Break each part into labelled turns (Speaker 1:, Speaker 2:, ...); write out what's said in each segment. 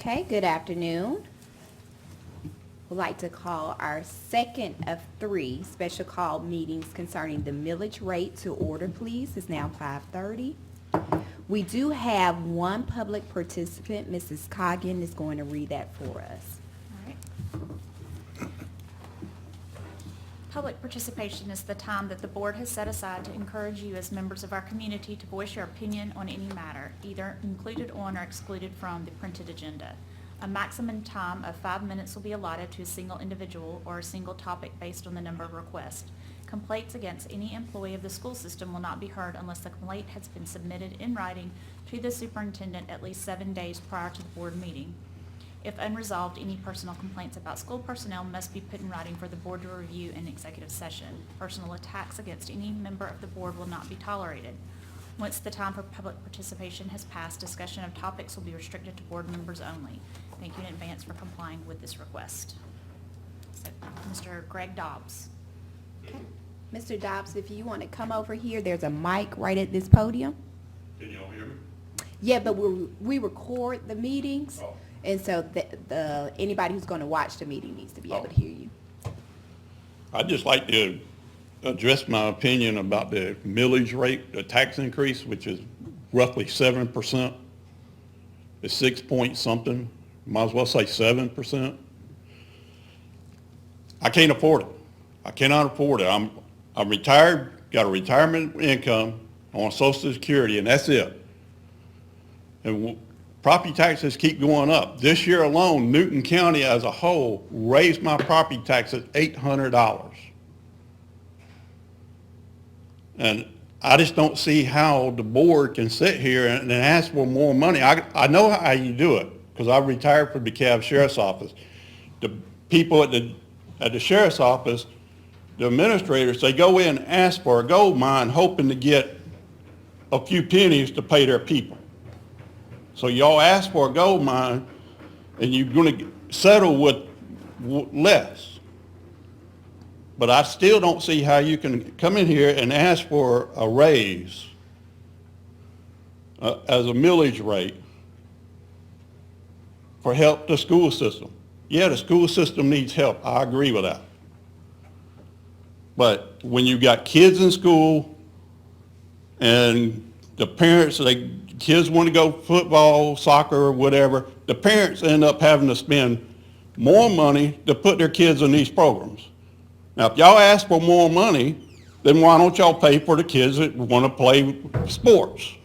Speaker 1: Okay, good afternoon. We'd like to call our second of 3 special call meetings concerning the millage rate to order, please. It's now 5:30. We do have one public participant. Mrs. Coggin is going to read that for us.
Speaker 2: All right. Public participation is the time that the board has set aside to encourage you as members of our community to voice your opinion on any matter, either included on or excluded from the printed agenda. A maximum time of 5 minutes will be allotted to a single individual or a single topic based on the number of requests. Complaints against any employee of the school system will not be heard unless the complaint has been submitted in writing to the superintendent at least 7 days prior to the board meeting. If unresolved, any personal complaints about school personnel must be put in writing for the board to review in executive session. Personal attacks against any member of the board will not be tolerated. Once the time for public participation has passed, discussion of topics will be restricted to board members only. Thank you in advance for complying with this request. So, Mr. Greg Dobbs.
Speaker 1: Okay. Mr. Dobbs, if you want to come over here, there's a mic right at this podium.
Speaker 3: Can y'all hear me?
Speaker 1: Yeah, but we record the meetings,
Speaker 3: Oh.
Speaker 1: and so anybody who's going to watch the meeting needs to be able to hear you.
Speaker 3: I'd just like to address my opinion about the millage rate, the tax increase, which is roughly 7%. It's 6 point something, might as well say 7%. I can't afford it. I cannot afford it. I'm retired, got a retirement income on Social Security, and that's it. And property taxes keep going up. This year alone, Newton County as a whole raised my property taxes $800. And I just don't see how the board can sit here and ask for more money. I know how you do it, because I retired from the DeKalb Sheriff's Office. The people at the Sheriff's Office, the administrators, they go in and ask for a gold mine hoping to get a few pennies to pay their people. So y'all ask for a gold mine, and you're going to settle with less. But I still don't see how you can come in here and ask for a raise as a millage rate for help the school system. Yeah, the school system needs help. I agree with that. But when you got kids in school and the parents, kids want to go football, soccer, or whatever, the parents end up having to spend more money to put their kids in these programs. Now, if y'all ask for more money, then why don't y'all pay for the kids that want to play sports?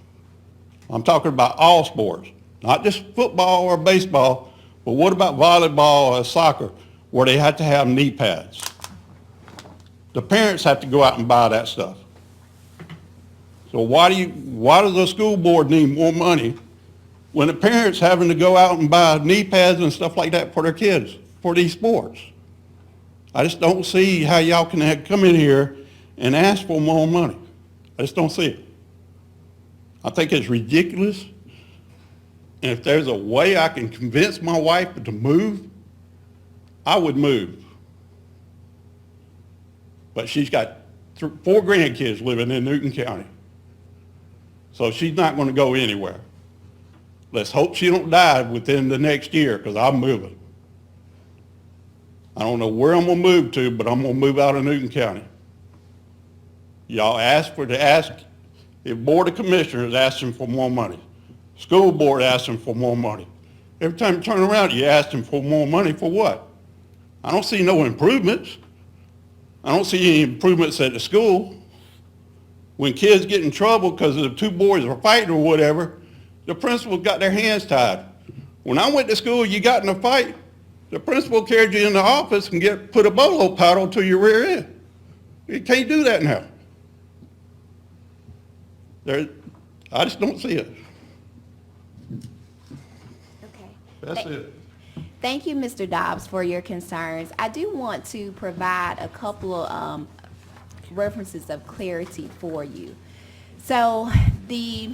Speaker 3: I'm talking about all sports, not just football or baseball, but what about volleyball or soccer, where they have to have knee pads? The parents have to go out and buy that stuff. So why does the school board need more money when the parents having to go out and buy knee pads and stuff like that for their kids, for these sports? I just don't see how y'all can come in here and ask for more money. I just don't see it. I think it's ridiculous. And if there's a way I can convince my wife to move, I would move. But she's got 4 grandkids living in Newton County. So she's not going to go anywhere. Let's hope she don't die within the next year, because I'm moving. I don't know where I'm going to move to, but I'm going to move out of Newton County. Y'all ask, the Board of Commissioners asking for more money. School board asking for more money. Every time you turn around, you ask them for more money for what? I don't see no improvements. I don't see any improvements at the school. When kids get in trouble because the 2 boys are fighting or whatever, the principal got their hands tied. When I went to school, you got in a fight, the principal carried you in the office and put a bolo paddle to your rear end. You can't do that now. I just don't see it.
Speaker 1: Okay.
Speaker 3: That's it.
Speaker 1: Thank you, Mr. Dobbs, for your concerns. I do want to provide a couple of references of clarity for you. So the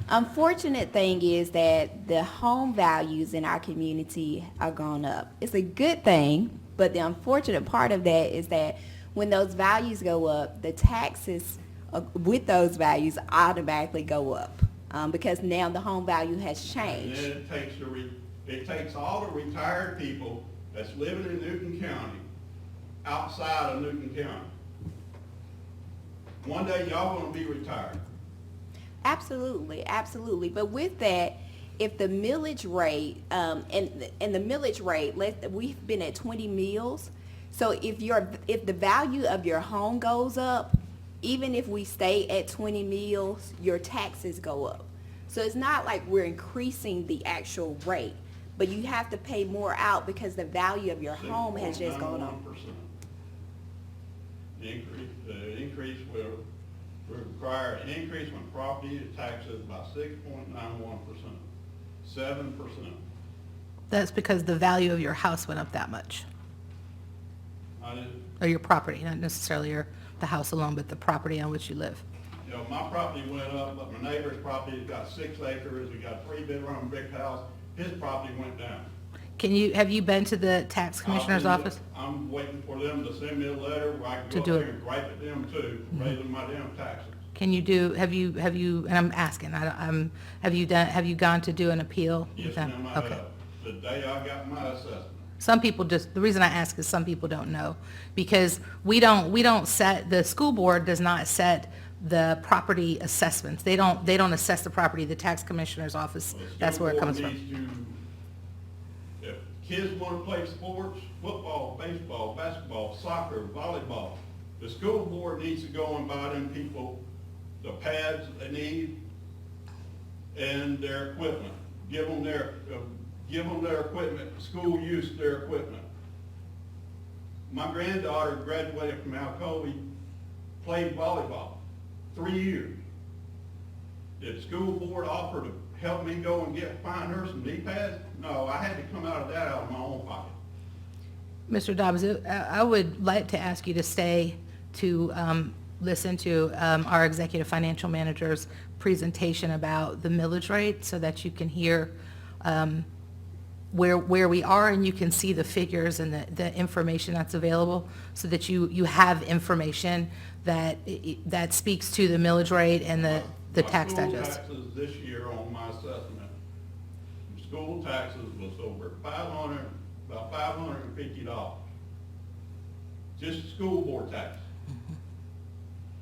Speaker 1: unfortunate thing is that the home values in our community are gone up. It's a good thing, but the unfortunate part of that is that when those values go up, the taxes with those values automatically go up because now the home value has changed.
Speaker 3: And then it It takes all the retired people that's living in Newton County, outside of Newton County. One day y'all gonna be retired.
Speaker 1: Absolutely, absolutely. But with that, if the millage rate, and the millage rate, we've been at 20 mills. So if the value of your home goes up, even if we stay at 20 mills, your taxes go up. So it's not like we're increasing the actual rate, but you have to pay more out because the value of your home has just gone up.
Speaker 3: 6.91%. The increase will require an increase on property taxes by 6.91%, 7%.
Speaker 4: That's because the value of your house went up that much,
Speaker 3: I didn't,
Speaker 4: or your property, not necessarily the house alone, but the property on which you live.
Speaker 3: you know, my property went up, but my neighbor's property's got 6 acres, he got a 3-bedroom brick house, his property went down.
Speaker 4: Have you been to the tax commissioner's office?
Speaker 3: I'm waiting for them to send me a letter where I
Speaker 4: To
Speaker 3: can
Speaker 4: do
Speaker 3: go
Speaker 4: it.
Speaker 3: up there and gripe at them too, raising my damn taxes.
Speaker 4: Have you, and I'm asking, have you gone to do an appeal? with
Speaker 3: Yes,
Speaker 4: them?
Speaker 3: ma'am, I
Speaker 4: Okay.
Speaker 3: have. The day I got my assessment.
Speaker 4: Some people the reason I ask is some people don't know, because we don't set, the school board does not set the property assessments. They don't assess the property, the tax commissioner's office,
Speaker 3: Well, the
Speaker 4: that's
Speaker 3: school
Speaker 4: where it
Speaker 3: board
Speaker 4: comes from.
Speaker 3: needs to- If kids want to play sports, football, baseball, basketball, soccer, volleyball, the school board needs to go and buy them people the pads they need and their equipment. Give them their equipment, school use their equipment. My granddaughter graduated from Alcoa, played volleyball, 3 years. Did the school board offer to help me go and find her some knee pads? No, I had to come out of that out of my own pocket.
Speaker 4: Mr. Dobbs, I would like to ask you to stay to listen to our executive financial manager's presentation about the millage rate so that you can hear where we are and you can see the figures and the information that's available so that you have information that speaks to the millage rate and the tax digest.
Speaker 3: My school taxes this year on my assessment, school taxes was over about $550. Just school board tax.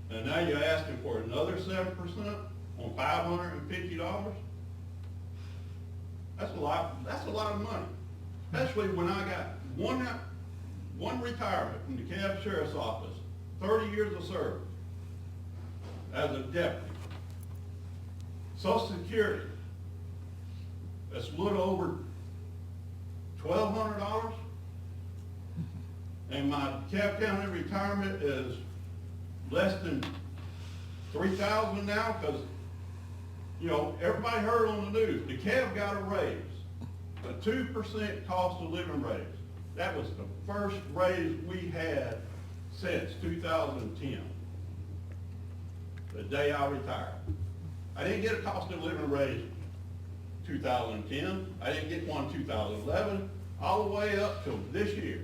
Speaker 3: And now you're asking for another 7% on $550? That's a lot of money. Especially when I got one retirement from the DeKalb Sheriff's Office, 30 years of service as a deputy. Social Security, that's a little over $1,200. And my DeKalb County retirement is less than $3,000 now, because, you know, everybody heard on the news, DeKalb got a raise, a 2% cost of living raise. That was the first raise we had since 2010, the day I retired. I didn't get a cost of living raise 2010, I didn't get one 2011, all the way up till this year,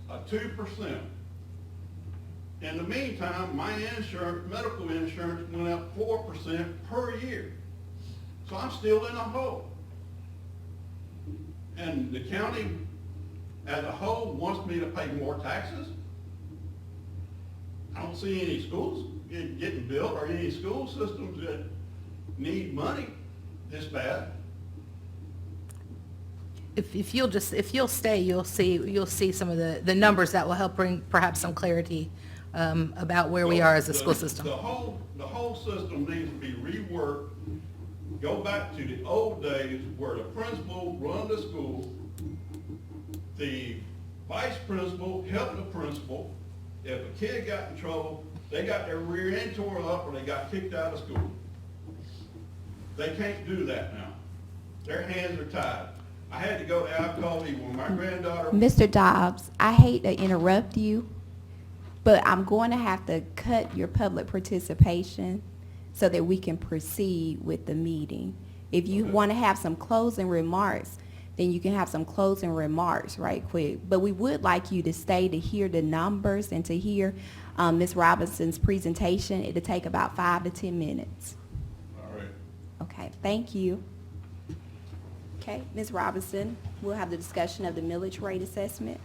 Speaker 3: a 2%. In the meantime, my insurance, medical insurance went up 4% per year. So I'm still in a hole. And the county as a whole wants me to pay more taxes. I don't see any schools getting built or any school systems that need money this bad.
Speaker 4: If you'll stay, you'll see some of the numbers that will help bring perhaps some clarity about where we are as a school system.
Speaker 3: The whole system needs to be reworked. Go back to the old days where the principal run the school, the vice principal helped the principal. If a kid got in trouble, they got their rear end tore up or they got kicked out of school. They can't do that now. Their hands are tied. I had to go to Alcoa when my granddaughter...
Speaker 1: Mr. Dobbs, I hate to interrupt you, but I'm going to have to cut your public participation so that we can proceed with the meeting. If you
Speaker 3: Okay.
Speaker 1: want to have some closing remarks, then you can have some closing remarks right quick. But we would like you to stay to hear the numbers and to hear Ms. Robinson's presentation. It'll take about 5 to 10 minutes.
Speaker 3: All right.
Speaker 1: Okay, thank you. Okay, Ms. Robinson, we'll have the discussion of the millage rate assessment.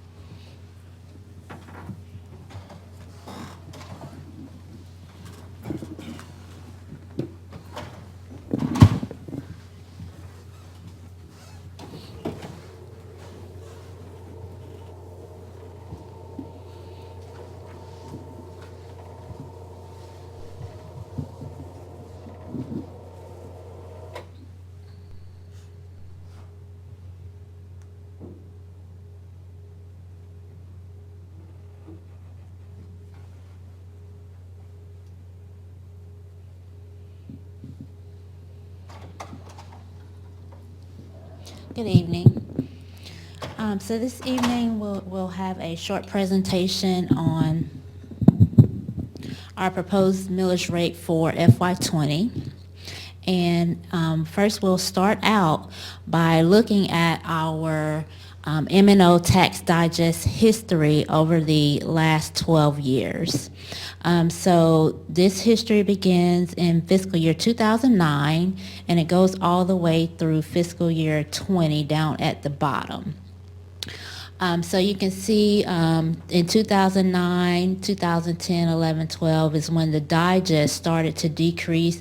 Speaker 5: Good evening. So this evening, we'll have a short presentation on our proposed millage rate for FY20. And first, we'll start out by looking at our M&O Tax Digest history over the last 12 years. So this history begins in fiscal year 2009, and it goes all the way through fiscal year 20 down at the bottom. So you can see in 2009, 2010, 11, 12 is when the digest started to decrease.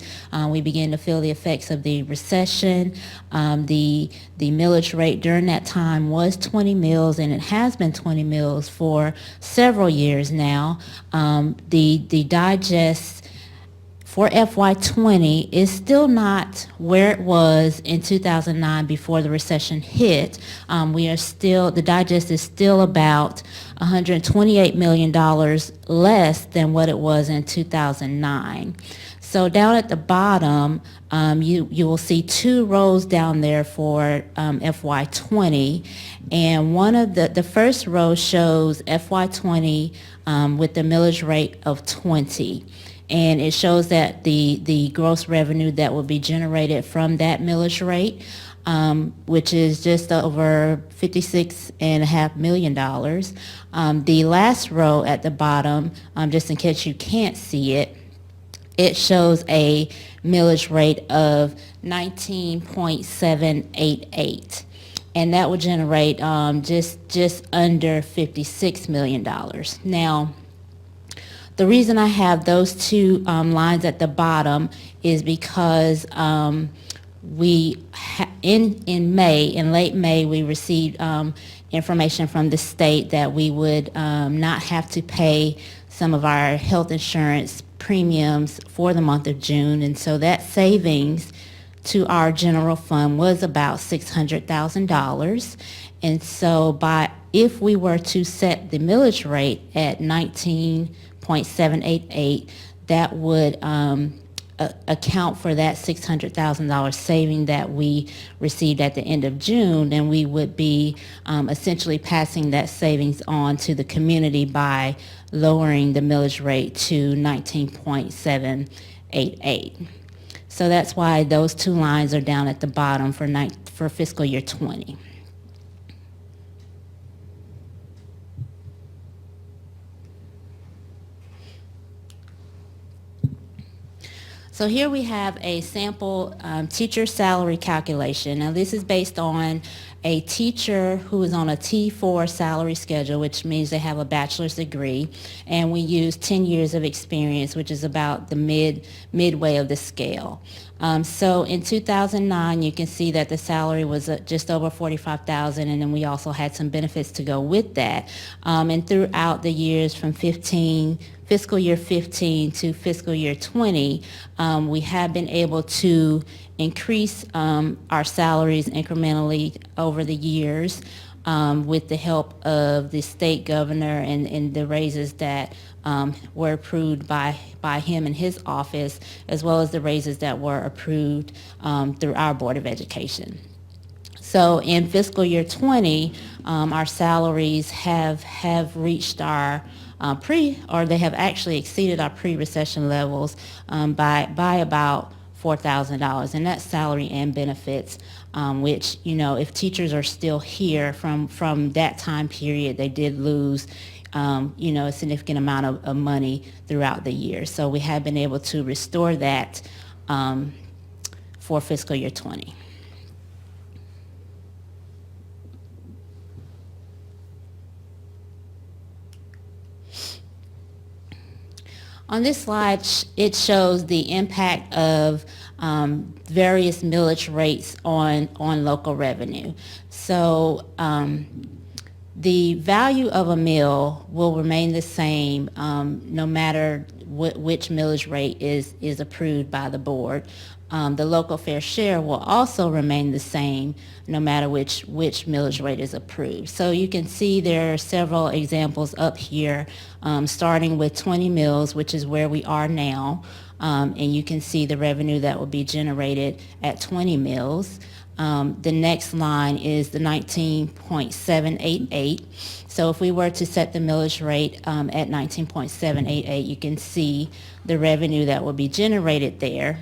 Speaker 5: We began to feel the effects of the recession. The millage rate during that time was 20 mills, and it has been 20 mills for several years now. The digest for FY20 is still not where it was in 2009 before the recession hit. The digest is still about $128 million less than what it was in 2009. So down at the bottom, you will see two rows down there for FY20, and one of the first row shows FY20 with the millage rate of 20. And it shows that the gross revenue that will be generated from that millage rate, which is just over $56.5 million. The last row at the bottom, just in case you can't see it, it shows a millage rate of 19.788. And that will generate just under $56 million. Now, the reason I have those two lines at the bottom is because in late May, we received information from the state that we would not have to pay some of our health insurance premiums for the month of June, and so that savings to our general fund was about $600,000. And so if we were to set the millage rate at 19.788, that would account for that $600,000 saving that we received at the end of June, and we would be essentially passing that savings on to the community by lowering the millage rate to 19.788. So that's why those two lines are down at the bottom for fiscal year 20. So here we have a sample teacher salary calculation. Now this is based on a teacher who is on a T4 salary schedule, which means they have a bachelor's degree, and we use 10 years of experience, which is about the midway of the scale. So in 2009, you can see that the salary was just over $45,000, and then we also had some benefits to go with that. And throughout the years from fiscal year 15 to fiscal year 20, we have been able to increase our salaries incrementally over the years with the help of the state governor and the raises that were approved by him and his office, as well as the raises that were approved through our Board of Education. So in fiscal year 20, our salaries have reached our they have actually exceeded our pre-recession levels by about $4,000, and that's salary and benefits, which, if teachers are still here from that time period, they did lose, a significant amount of money throughout the year. So we have been able to restore that for fiscal year 20. On this slide, it shows the impact of various millage rates on local revenue. So the value of a mill will remain the same no matter which millage rate is approved by the board. The local fair share will also remain the same no matter which millage rate is approved. So you can see there are several examples up here, starting with 20 mills, which is where we are now, and you can see the revenue that will be generated at 20 mills. The next line is the 19.788. So if we were to set the millage rate at 19.788, you can see the revenue that will be generated there.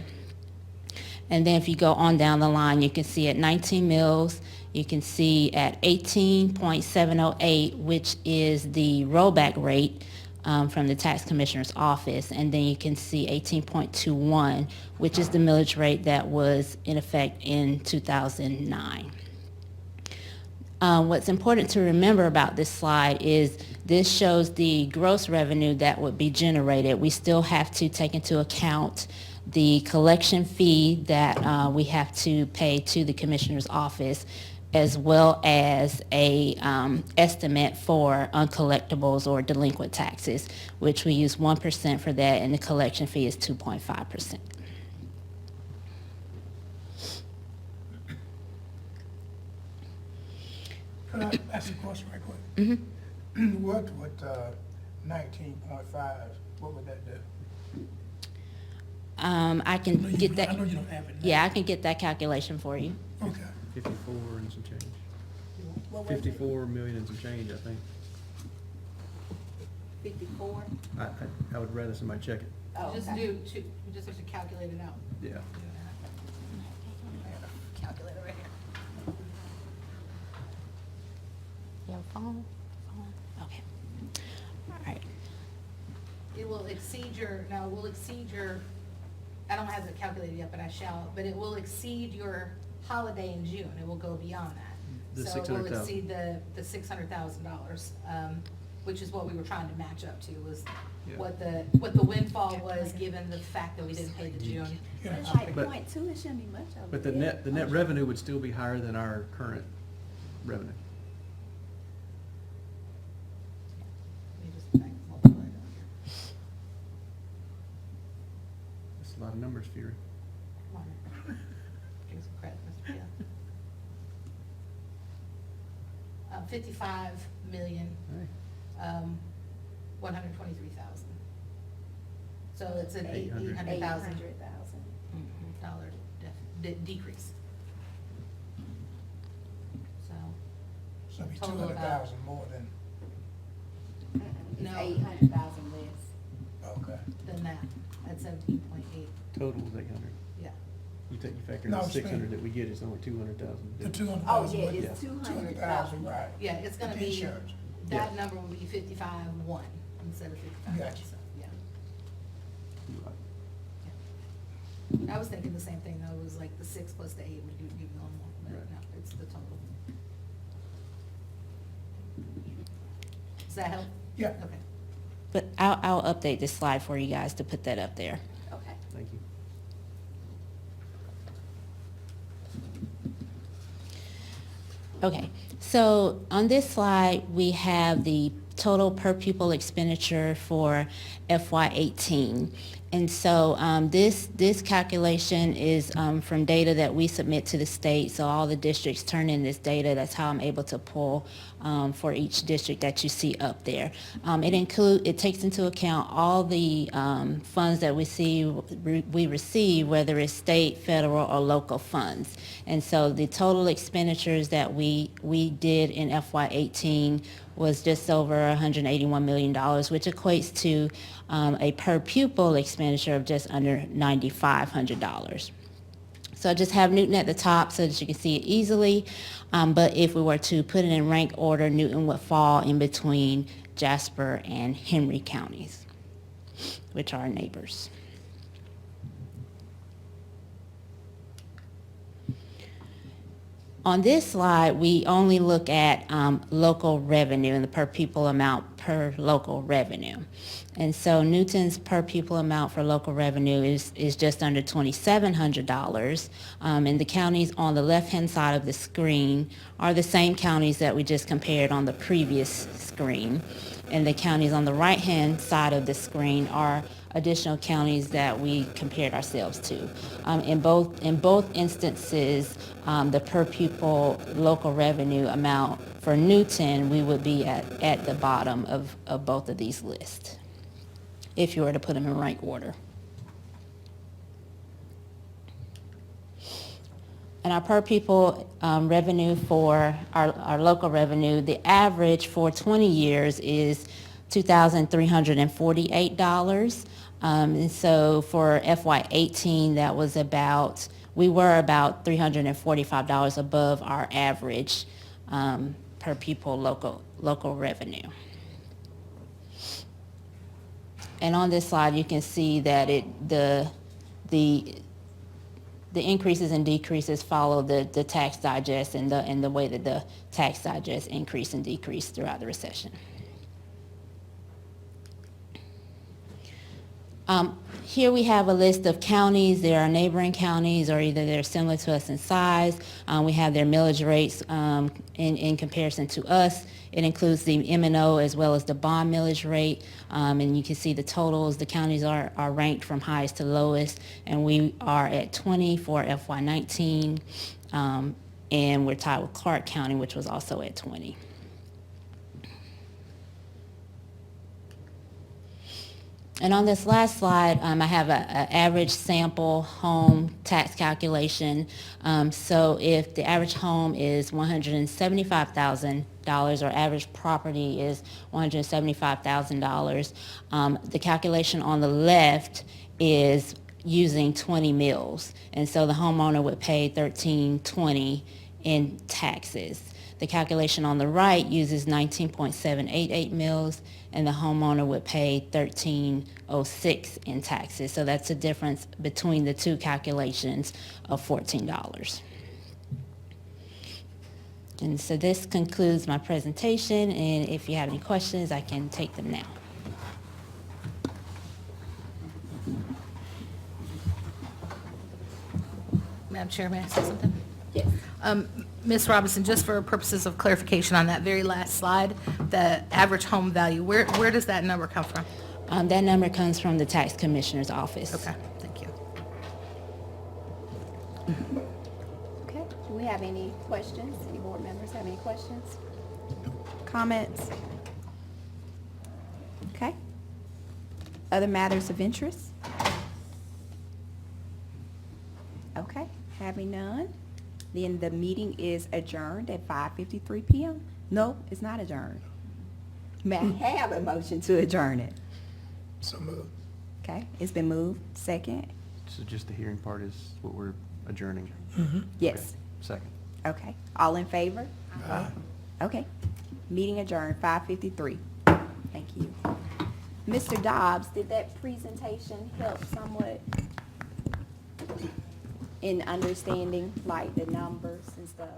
Speaker 5: And then if you go on down the line, you can see at 19 mills, you can see at 18.708, which is the rollback rate from the tax commissioner's office. And then you can see 18.21, which is the millage rate that was in effect in 2009. What's important to remember about this slide is this shows the gross revenue that would be generated. We still have to take into account the collection fee that we have to pay to the commissioner's office, as well as a estimate for uncollectibles or delinquent taxes, which we use 1% for that, and the collection fee is 2.5%.
Speaker 6: Could I ask a question right quick? What would 19.5, what would that do?
Speaker 5: I can get
Speaker 6: I
Speaker 5: that.
Speaker 6: know you don't have it now.
Speaker 5: Yeah, I can get that calculation for you.
Speaker 6: Okay.
Speaker 7: 54 and some change.
Speaker 1: What was it?
Speaker 7: 54 million and some change, I think.
Speaker 1: 54?
Speaker 7: I would rather somebody check it.
Speaker 1: Oh,
Speaker 4: Just
Speaker 1: okay.
Speaker 4: you just have to calculate it out.
Speaker 7: Yeah.
Speaker 4: I have a calculator right here.
Speaker 5: You have a phone? Okay. All right.
Speaker 4: It will exceed your, I don't have it calculated yet, but I shall, but it will exceed your holiday in June. It will go beyond that.
Speaker 7: The
Speaker 4: So it will
Speaker 7: 600,000.
Speaker 4: exceed the $600,000, which is what we were trying to match up to, was
Speaker 7: Yeah.
Speaker 4: what the windfall was, given the fact that we didn't pay the June.
Speaker 6: Yeah.
Speaker 1: It's like
Speaker 7: But-
Speaker 1: 0.2, it shouldn't be much of it.
Speaker 7: But the net revenue would still be higher than our current revenue.
Speaker 4: Let me just multiply it out here.
Speaker 7: That's a lot of numbers, Fury.
Speaker 4: Come on. Give me some credit, Mr. Peel. 55,123,000. So it's an $800,000
Speaker 1: $800,000.
Speaker 4: decrease. So,
Speaker 6: So it'd be
Speaker 4: Total
Speaker 6: 200,000 more than,
Speaker 1: It's
Speaker 4: No.
Speaker 1: 800,000 less.
Speaker 6: okay.
Speaker 4: than that, at 17.8,
Speaker 7: Total is 800.
Speaker 4: yeah.
Speaker 7: You factor in
Speaker 6: No,
Speaker 7: the
Speaker 6: I'm
Speaker 7: 600
Speaker 6: saying-
Speaker 7: that we get, it's only 200,000.
Speaker 6: The 200,000.
Speaker 1: Oh, yeah,
Speaker 6: what-
Speaker 1: it's 200,000.
Speaker 6: right.
Speaker 4: Yeah, it's gonna
Speaker 6: The
Speaker 4: be,
Speaker 6: insurance.
Speaker 4: that
Speaker 7: Yeah.
Speaker 4: number will be 55,1 instead of 55.
Speaker 6: Gotcha.
Speaker 4: So, yeah.
Speaker 7: You're right.
Speaker 4: I was thinking the same thing, though, it was like the 6 plus the 8 would give you one more, but
Speaker 7: Right.
Speaker 4: no, it's the total. Does that help?
Speaker 6: Yeah.
Speaker 4: Okay.
Speaker 5: But I'll update this slide for you guys to put that up there.
Speaker 1: Okay.
Speaker 7: Thank you.
Speaker 5: Okay, so on this slide, we have the total per pupil expenditure for FY18. And so this calculation is from data that we submit to the state. So all the districts turn in this data. That's how I'm able to pull for each district that you see up there. It takes into account all the funds that we receive, whether it's state, federal, or local funds. And so the total expenditures that we did in FY18 was just over $181 million, which equates to a per pupil expenditure of just under $9,500. So I just have Newton at the top so that you can see it easily. But if we were to put it in rank order, Newton would fall in between Jasper and Henry counties, which are our neighbors. On this slide, we only look at local revenue and the per pupil amount per local revenue. And so Newton's per pupil amount for local revenue is just under $2,700. And the counties on the left-hand side of the screen are the same counties that we just compared on the previous screen. And the counties on the right-hand side of the screen are additional counties that we compared ourselves to. In both instances, the per pupil local revenue amount for Newton, we would be at the bottom of both of these lists, if you were to put them in rank order. And our per pupil revenue for our local revenue, the average for 20 years is $2,348. And so for FY18, that was we were about $345 above our average per pupil local revenue. And on this slide, you can see that the increases and decreases follow the tax digest and the way that the tax digest increased and decreased throughout the recession. Here we have a list of counties. There are neighboring counties, or either they're similar to us in size. We have their millage rates in comparison to us. It includes the M&O as well as the bond millage rate. And you can see the totals. The counties are ranked from highest to lowest. And we are at 20 for FY19. And we're tied with Clark County, which was also at 20. And on this last slide, I have an average sample home tax calculation. So if the average home is $175,000 or average property is $175,000, the calculation on the left is using 20 mills. And so the homeowner would pay $1,320 in taxes. The calculation on the right uses 19.788 mills, and the homeowner would pay $1,306 in taxes. So that's a difference between the two calculations of $14. And so this concludes my presentation, and if you have any questions, I can take them now.
Speaker 4: Madam Chair, may I say something?
Speaker 1: Yes.
Speaker 4: Ms. Robinson, just for purposes of clarification on that very last slide, the average home value, where does that number come from?
Speaker 5: That number comes from the tax commissioner's office.
Speaker 4: Okay, thank you.
Speaker 1: Okay, do we have any questions? Any board members have any questions? Comments? Okay. Other matters of interest? Okay, having none, then the meeting is adjourned at 5:53 p.m. No, it's not adjourned. May I have a motion to adjourn it?
Speaker 6: So moved.
Speaker 1: Okay, it's been moved. Second?
Speaker 7: So just the hearing part is what we're adjourning?
Speaker 1: Yes.
Speaker 7: Okay. Second.
Speaker 1: Okay, all in favor?
Speaker 6: Aye.
Speaker 1: Okay, meeting adjourned, 5:53. Thank you. Mr. Dobbs, did that presentation help somewhat in understanding, like, the numbers and stuff?